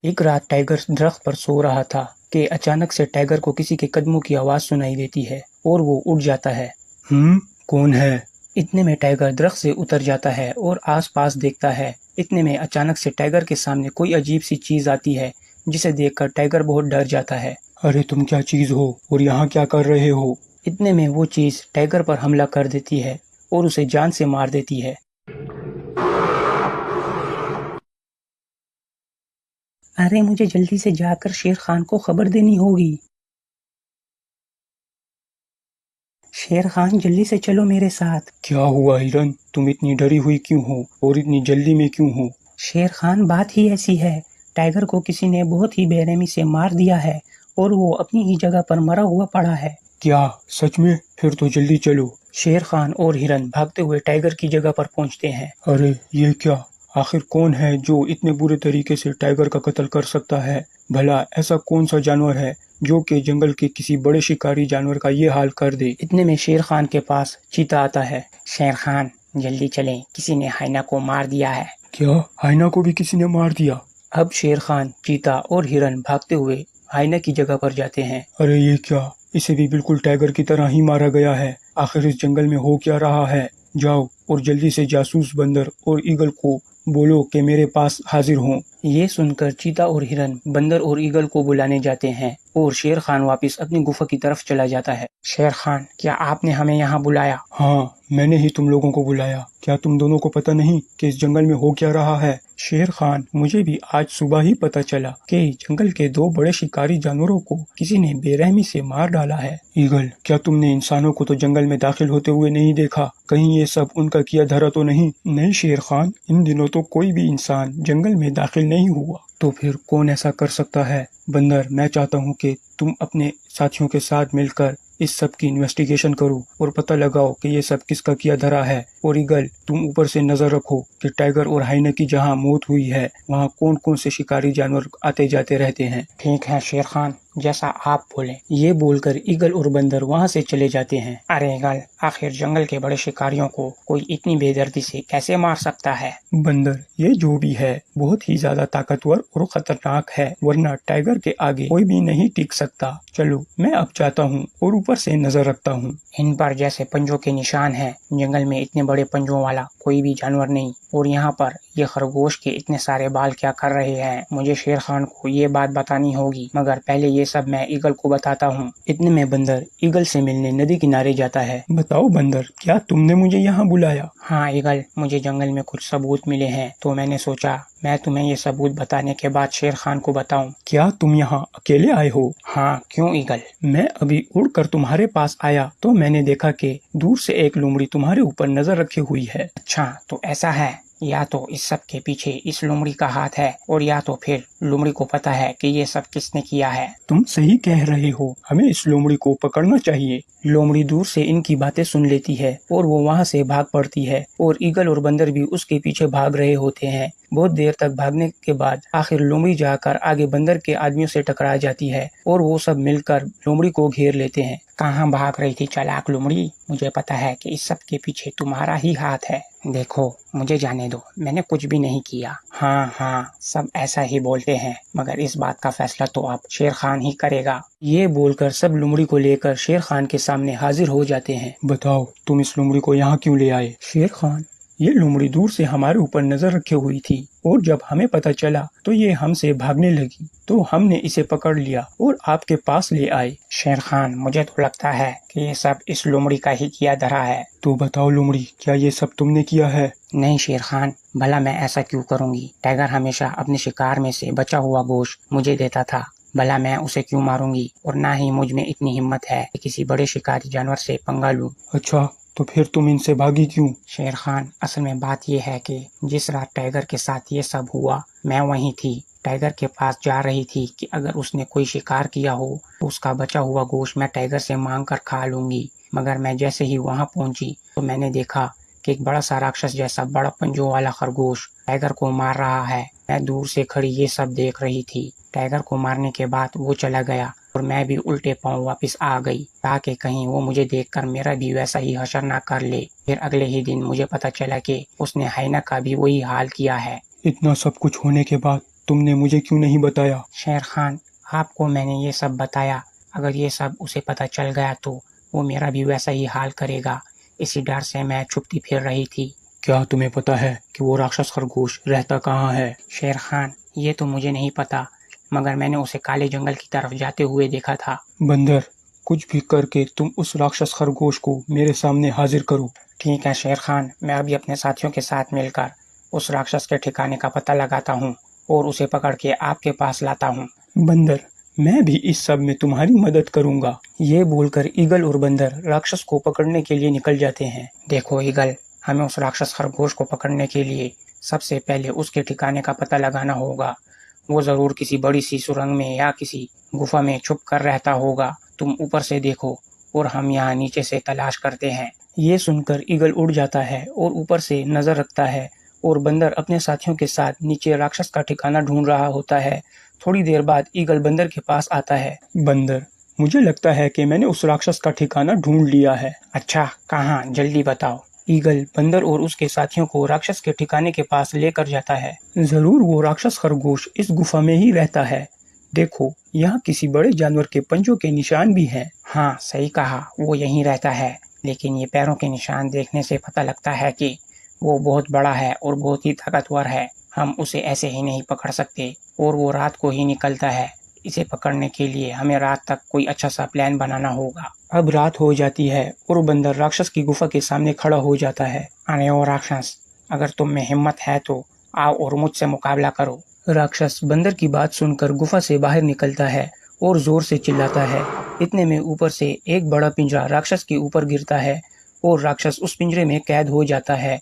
एक रात टाइगर दरख्त पर सो रहा था कि अचानक से टाइगर को किसी के कदमों की आवाज सुनाई देती है और वो उठ जाता है। कौन है? इतने में टाइगर दरख्त से उतर जाता है और आसपास देखता है। इतने में अचानक से टाइगर के सामने कोई अजीब सी चीज आती है जिसे देखकर टाइगर बहुत डर जाता है। अरे तुम क्या चीज हो और यहाँ क्या कर रहे हो? इतने में वो चीज टाइगर पर हमला कर देती है और उसे जान से मार देती है। अरे मुझे जल्दी से जाकर शेर खान को खबर देनी होगी। शेर खान जल्दी से चलो मेरे साथ। क्या हुआ हिरन? तुम इतनी डरी हुई क्यों हो और इतनी जल्दी में क्यों हो? शेर खान बात ही ऐसी है, टाइगर को किसी ने बहुत ही बेरहमी से मार दिया है और वो अपनी ही जगह पर मरा हुआ पड़ा है। क्या सच में? फिर तो जल्दी चलो। शेर खान और हिरन भागते हुए टाइगर की जगह पर पहुंचते हैं। अरे ये क्या? आखिर कौन है जो इतने बुरे तरीके से टाइगर का कत्ल कर सकता है? भला ऐसा कौन सा जानवर है जो कि जंगल के किसी बड़े शिकारी जानवर का ये हाल कर दे? इतने में शेर खान के पास चीता आता है। शेर खान जल्दी चलें, किसी ने हाइना को मार दिया है। क्या? हाइना को भी किसी ने मार दिया? अब शेर खान, चीता और हिरन भागते हुए हाइना की जगह पर जाते हैं। अरे ये क्या? इसे भी बिल्कुल टाइगर की तरह ही मारा गया है। आखिर इस जंगल में हो क्या रहा है? जाओ और जल्दी से जासूस बंदर और ईगल को बोलो कि मेरे पास हाजिर हों। ये सुनकर चीता और हिरन बंदर और ईगल को बुलाने जाते हैं और शेर खान वापस अपनी गुफा की तरफ चला जाता है। शेर खान, क्या आपने हमें यहाँ बुलाया? हाँ, मैंने ही तुम लोगों को बुलाया। क्या तुम दोनों को पता नहीं कि इस जंगल में हो क्या रहा है? शेर खान, मुझे भी आज सुबह ही पता चला कि जंगल के दो बड़े शिकारी जानवरों को किसी ने बेरहमी से मार डाला है। ईगल, क्या तुमने इंसानों को तो जंगल में दाखिल होते हुए नहीं देखा? कहीं ये सब उनका किया धरा तो नहीं? नहीं शेर खान, इन दिनों तो कोई भी इंसान जंगल में दाखिल नहीं हुआ। तो फिर कौन ऐसा कर सकता है? बंदर, मैं चाहता हूँ कि तुम अपने साथियों के साथ मिलकर इस सब की इन्वेस्टिगेशन करो और पता लगाओ कि ये सब किसका किया धरा है। और ईगल, तुम ऊपर से नजर रखो कि टाइगर और हाइना की जहाँ मौत हुई है वहाँ कौन कौन से शिकारी जानवर आते जाते रहते हैं। ठीक है शेर खान, जैसा आप बोले। ये बोलकर ईगल और बंदर वहाँ से चले जाते हैं। अरे ईगल, आखिर जंगल के बड़े शिकारियों को कोई इतनी बेदर्दी से कैसे मार सकता है? बंदर, ये जो भी है बहुत ही ज्यादा ताकतवर और खतरनाक है, वरना टाइगर के आगे कोई भी नहीं टिक सकता। चलो मैं अब जाता हूँ और ऊपर से नजर रखता हूँ। इन पर जैसे पंजों के निशान हैं, जंगल में इतने बड़े पंजों वाला कोई भी जानवर नहीं। और यहाँ पर ये खरगोश के इतने सारे बाल क्या कर रहे हैं? मुझे शेर खान को ये बात बतानी होगी, मगर पहले ये सब मैं ईगल को बताता हूँ। इतने में बंदर ईगल से मिलने नदी किनारे जाता है। बताओ बंदर, क्या तुमने मुझे यहाँ बुलाया? हाँ ईगल, मुझे जंगल में कुछ सबूत मिले हैं तो मैंने सोचा मैं तुम्हें ये सबूत बताने के बाद शेर खान को बताऊं। क्या तुम यहाँ अकेले आए हो? हाँ, क्यों ईगल? मैं अभी उड़कर तुम्हारे पास आया तो मैंने देखा कि दूर से एक लोमड़ी तुम्हारे ऊपर नजर रखी हुई है। अच्छा, तो ऐसा है? या तो इस सब के पीछे इस लोमड़ी का हाथ है और या तो फिर लोमड़ी को पता है कि ये सब किसने किया है। तुम सही कह रहे हो, हमें इस लोमड़ी को पकड़ना चाहिए। लोमड़ी दूर से इनकी बातें सुन लेती है और वो वहाँ से भाग पड़ती है और ईगल और बंदर भी उसके पीछे भाग रहे होते हैं। बहुत देर तक भागने के बाद आखिर लोमड़ी जाकर आगे बंदर के आदमियों से टकरा जाती है और वो सब मिलकर लोमड़ी को घेर लेते हैं। कहाँ भाग रही थी चालाक लोमड़ी? मुझे पता है कि इस सब के पीछे तुम्हारा ही हाथ है। देखो, मुझे जाने दो, मैंने कुछ भी नहीं किया। हाँ हाँ, सब ऐसा ही बोलते हैं, मगर इस बात का फैसला तो अब शेर खान ही करेगा। ये बोलकर सब लोमड़ी को लेकर शेर खान के सामने हाजिर हो जाते हैं। बताओ, तुम इस लोमड़ी को यहाँ क्यों ले आए? शेर खान, ये लोमड़ी दूर से हमारे ऊपर नजर रखे हुई थी और जब हमें पता चला तो ये हमसे भागने लगी, तो हमने इसे पकड़ लिया और आपके पास ले आए। शेर खान, मुझे तो लगता है कि ये सब इस लोमड़ी का ही किया धरा है। तो बताओ लोमड़ी, क्या ये सब तुमने किया है? नहीं शेर खान, भला मैं ऐसा क्यों करूँगी? टाइगर हमेशा अपने शिकार में से बचा हुआ गोश्त मुझे देता था, भला मैं उसे क्यों मारूंगी? और ना ही मुझ में इतनी हिम्मत है कि किसी बड़े शिकारी जानवर से पंगा लूं। अच्छा, तो फिर तुम इनसे भागी क्यों? शेर खान, असल में बात यह है कि जिस रात टाइगर के साथ ये सब हुआ मैं वहीं थी। टाइगर के पास जा रही थी कि अगर उसने कोई शिकार किया हो तो उसका बचा हुआ गोश्त मैं टाइगर से मांग कर खा लूंगी। मगर मैं जैसे ही वहां पहुंची तो मैंने देखा कि एक बड़ा सा राक्षस जैसा बड़ा पंजों वाला खरगोश टाइगर को मार रहा है। मैं दूर से खड़ी ये सब देख रही थी। टाइगर को मारने के बाद वो चला गया और मैं भी उल्टे पांव वापस आ गई ताकि कहीं वो मुझे देखकर मेरा भी वैसा ही हशर ना कर ले। फिर अगले ही दिन मुझे पता चला कि उसने हाइना का भी वही हाल किया है। इतना सब कुछ होने के बाद तुमने मुझे क्यों नहीं बताया? शेर खान, आपको मैंने ये सब बताया, अगर ये सब उसे पता चल गया तो वो मेरा भी वैसा ही हाल करेगा। इसी डर से मैं छुपती फिर रही थी। क्या तुम्हें पता है कि वो राक्षस खरगोश रहता कहाँ है? शेर खान, ये तो मुझे नहीं पता, मगर मैंने उसे काले जंगल की तरफ जाते हुए देखा था। बंदर, कुछ भी करके तुम उस राक्षस खरगोश को मेरे सामने हाजिर करो। ठीक है शेर खान, मैं अभी अपने साथियों के साथ मिलकर उस राक्षस के ठिकाने का पता लगाता हूँ और उसे पकड़ के आपके पास लाता हूँ। बंदर, मैं भी इस सब में तुम्हारी मदद करूंगा। ये बोलकर ईगल और बंदर राक्षस को पकड़ने के लिए निकल जाते हैं। देखो ईगल, हमें उस राक्षस खरगोश को पकड़ने के लिए सबसे पहले उसके ठिकाने का पता लगाना होगा। वो जरूर किसी बड़ी सी सुरंग में या किसी गुफा में छुप कर रहता होगा। तुम ऊपर से देखो और हम यहाँ नीचे से तलाश करते हैं। ये सुनकर ईगल उड़ जाता है और ऊपर से नजर रखता है और बंदर अपने साथियों के साथ नीचे राक्षस का ठिकाना ढूंढ रहा होता है। थोड़ी देर बाद ईगल बंदर के पास आता है। बंदर, मुझे लगता है कि मैंने उस राक्षस का ठिकाना ढूंढ लिया है। अच्छा, कहाँ, जल्दी बताओ। ईगल बंदर और उसके साथियों को राक्षस के ठिकाने के पास लेकर जाता है। जरूर वो राक्षस खरगोश इस गुफा में ही रहता है। देखो, यहाँ किसी बड़े जानवर के पंजों के निशान भी हैं। हाँ, सही कहा, वो यहीं रहता है, लेकिन ये पैरों के निशान देखने से पता लगता है कि वो बहुत बड़ा है और बहुत ही ताकतवर है। हम उसे ऐसे ही नहीं पकड़ सकते और वो रात को ही निकलता है। इसे पकड़ने के लिए हमें रात तक कोई अच्छा सा प्लान बनाना होगा। अब रात हो जाती है और बंदर राक्षस की गुफा के सामने खड़ा हो जाता है। अरे ओ राक्षस, अगर तुम में हिम्मत है तो आओ और मुझसे मुकाबला करो। राक्षस बंदर की बात सुनकर गुफा से बाहर निकलता है और जोर से चिल्लाता है। इतने में ऊपर से एक बड़ा पिंजरा राक्षस के ऊपर गिरता है और राक्षस उस पिंजरे में कैद हो जाता है।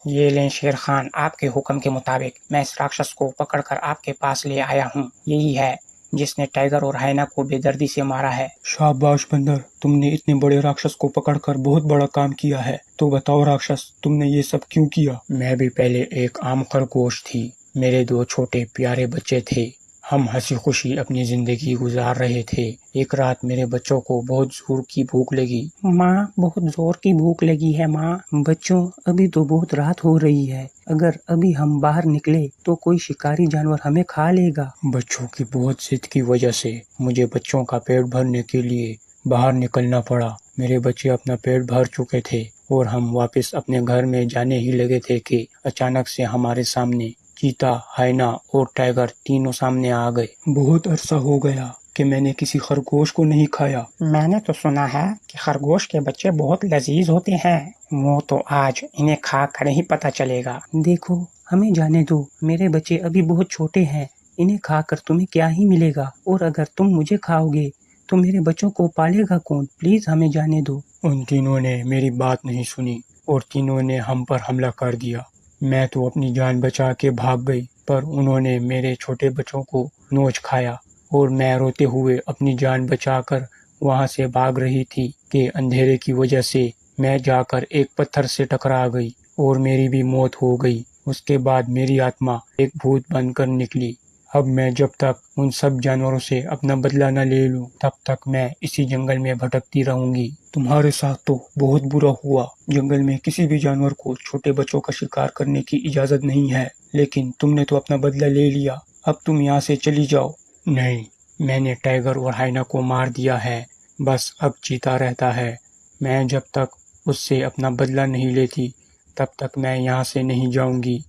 ये लें शेर खान, आपके हुक्म के मुताबिक मैं इस राक्षस को पकड़कर आपके पास ले आया हूँ। यही है जिसने टाइगर और हाइना को बेदर्दी से मारा है। शाबाश बंदर, तुमने इतने बड़े राक्षस को पकड़कर बहुत बड़ा काम किया है। तो बताओ राक्षस, तुमने ये सब क्यों किया? मैं भी पहले एक आम खरगोश थी। मेरे दो छोटे प्यारे बच्चे थे। हम हंसी खुशी अपनी जिंदगी गुजार रहे थे। एक रात मेरे बच्चों को बहुत जोर की भूख लगी। माँ, बहुत जोर की भूख लगी है माँ। बच्चों, अभी तो बहुत रात हो रही है, अगर अभी हम बाहर निकले तो कोई शिकारी जानवर हमें खा लेगा। बच्चों की बहुत जिद की वजह से मुझे बच्चों का पेट भरने के लिए बाहर निकलना पड़ा। मेरे बच्चे अपना पेट भर चुके थे और हम वापस अपने घर में जाने ही लगे थे कि अचानक से हमारे सामने चीता, हाइना और टाइगर तीनों सामने आ गए। बहुत अरसा हो गया कि मैंने किसी खरगोश को नहीं खाया। मैंने तो सुना है कि खरगोश के बच्चे बहुत लजीज होते हैं। वो तो आज इन्हें खा कर ही पता चलेगा। देखो, हमें जाने दो, मेरे बच्चे अभी बहुत छोटे हैं, इन्हें खाकर तुम्हें क्या ही मिलेगा, और अगर तुम मुझे खाओगे तो मेरे बच्चों को पालेगा कौन? प्लीज हमें जाने दो। उन तीनों ने मेरी बात नहीं सुनी और तीनों ने हम पर हमला कर दिया। मैं तो अपनी जान बचा के भाग गई, पर उन्होंने मेरे छोटे बच्चों को नोच खाया और मैं रोते हुए अपनी जान बचाकर वहां से भाग रही थी कि अंधेरे की वजह से मैं जाकर एक पत्थर से टकरा गई और मेरी भी मौत हो गई। उसके बाद मेरी आत्मा एक भूत बनकर निकली। अब मैं जब तक उन सब जानवरों से अपना बदला न ले लूं, तब तक मैं इसी जंगल में भटकती रहूंगी। तुम्हारे साथ तो बहुत बुरा हुआ। जंगल में किसी भी जानवर को छोटे बच्चों का शिकार करने की इजाजत नहीं है, लेकिन तुमने तो अपना बदला ले लिया। अब तुम यहाँ से चली जाओ। नहीं, मैंने टाइगर और हाइना को मार दिया है, बस अब चीता रहता है। मैं जब तक उससे अपना बदला नहीं लेती, तब तक मैं यहाँ से नहीं जाऊंगी।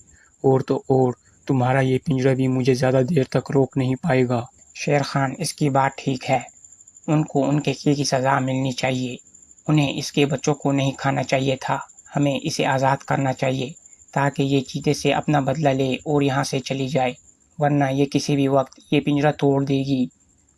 और तो और, तुम्हारा ये पिंजरा भी मुझे ज्यादा देर तक रोक नहीं पाएगा। शेर खान, इसकी बात ठीक है, उनको उनके किए की सजा मिलनी चाहिए। उन्हें इसके बच्चों को नहीं खाना चाहिए था। हमें इसे आज़ाद करना चाहिए ताकि ये चीते से अपना बदला ले और यहाँ से चली जाए, वरना ये किसी भी वक्त ये पिंजरा तोड़ देगी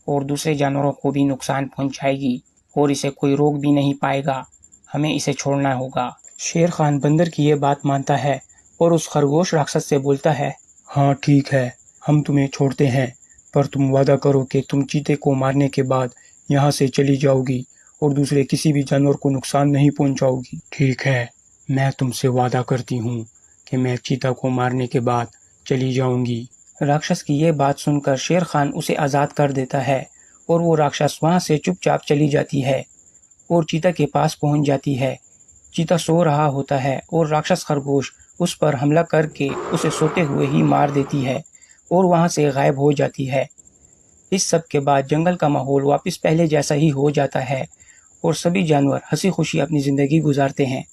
और दूसरे जानवरों को भी नुकसान पहुँचाएगी और इसे कोई रोक भी नहीं पाएगा। हमें इसे छोड़ना होगा। शेर खान बंदर की ये बात मानता है और उस खरगोश राक्षस से बोलता है, हाँ ठीक है, हम तुम्हें छोड़ते हैं, पर तुम वादा करो कि तुम चीते को मारने के बाद यहाँ से चली जाओगी और दूसरे किसी भी जानवर को नुकसान नहीं पहुँचाओगी। ठीक है, मैं तुमसे वादा करती हूँ कि मैं चीता को मारने के बाद चली जाऊंगी। राक्षस की ये बात सुनकर शेर खान उसे आज़ाद कर देता है और वो राक्षस वहाँ से चुपचाप चली जाती है और चीता के पास पहुँच जाती है। चीता सो रहा होता है और राक्षस खरगोश उस पर हमला करके उसे सोते हुए ही मार देती है और वहाँ से गायब हो जाती है। इस सब के बाद जंगल का माहौल वापस पहले जैसा ही हो जाता है और सभी जानवर हंसी खुशी अपनी ज़िंदगी गुजारते हैं।